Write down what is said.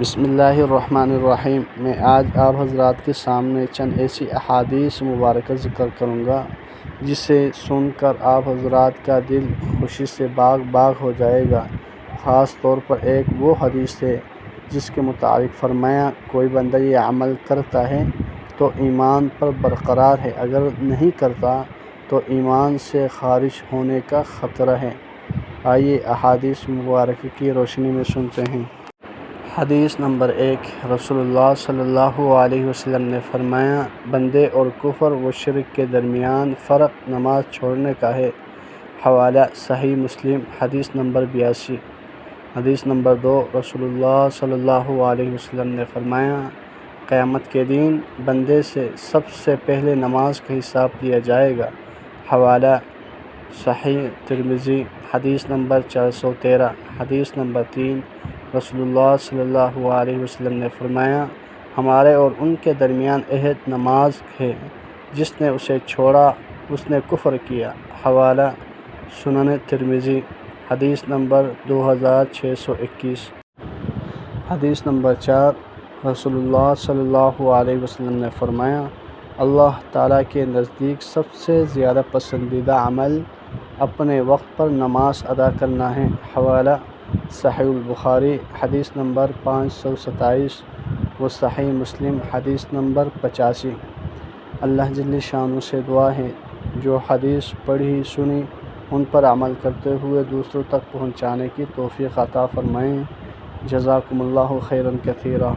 بسم اللہ الرحمن الرحیم۔ میں آج آپ حضرات کے سامنے چند ایسی احادیث مبارکہ ذکر کروں گا جسے سن کر آپ حضرات کا دل خوشی سے باغ باغ ہو جائے گا۔ خاص طور پر ایک وہ حدیث ہے جس کے متعلق فرمایا، کوئی بندہ یہ عمل کرتا ہے تو ایمان پر برقرار ہے، اگر نہیں کرتا تو ایمان سے خارج ہونے کا خطرہ ہے۔ آئیے احادیث مبارکہ کی روشنی میں سنتے ہیں۔ حدیث نمبر 1، رسول اللہ صلی اللہ علیہ وسلم نے فرمایا، بندے اور کفر و شرک کے درمیان فرق نماز چھوڑنے کا ہے۔ حوالہ صحیح مسلم، حدیث نمبر 82۔ حدیث نمبر 2، رسول اللہ صلی اللہ علیہ وسلم نے فرمایا، قیامت کے دن بندے سے سب سے پہلے نماز کا حساب لیا جائے گا۔ حوالہ صحیح ترمذی، حدیث نمبر 413۔ حدیث نمبر 3، رسول اللہ صلی اللہ علیہ وسلم نے فرمایا، ہمارے اور ان کے درمیان عہد نماز ہے، جس نے اسے چھوڑا اس نے کفر کیا۔ حوالہ سنن ترمذی، حدیث نمبر 2621۔ حدیث نمبر 4، رسول اللہ صلی اللہ علیہ وسلم نے فرمایا، اللہ تعالیٰ کے نزدیک سب سے زیادہ پسندیدہ عمل اپنے وقت پر نماز ادا کرنا ہے۔ حوالہ صحیح البخاری، حدیث نمبر 527 و صحیح مسلم، حدیث نمبر 85۔ اللہ جل شانہ سے دعا ہے جو حدیث پڑھی سنی ان پر عمل کرتے ہوئے دوسروں تک پہنچانے کی توفیق عطا فرمائیں۔ جزاکم اللہ خیرا کثیرا۔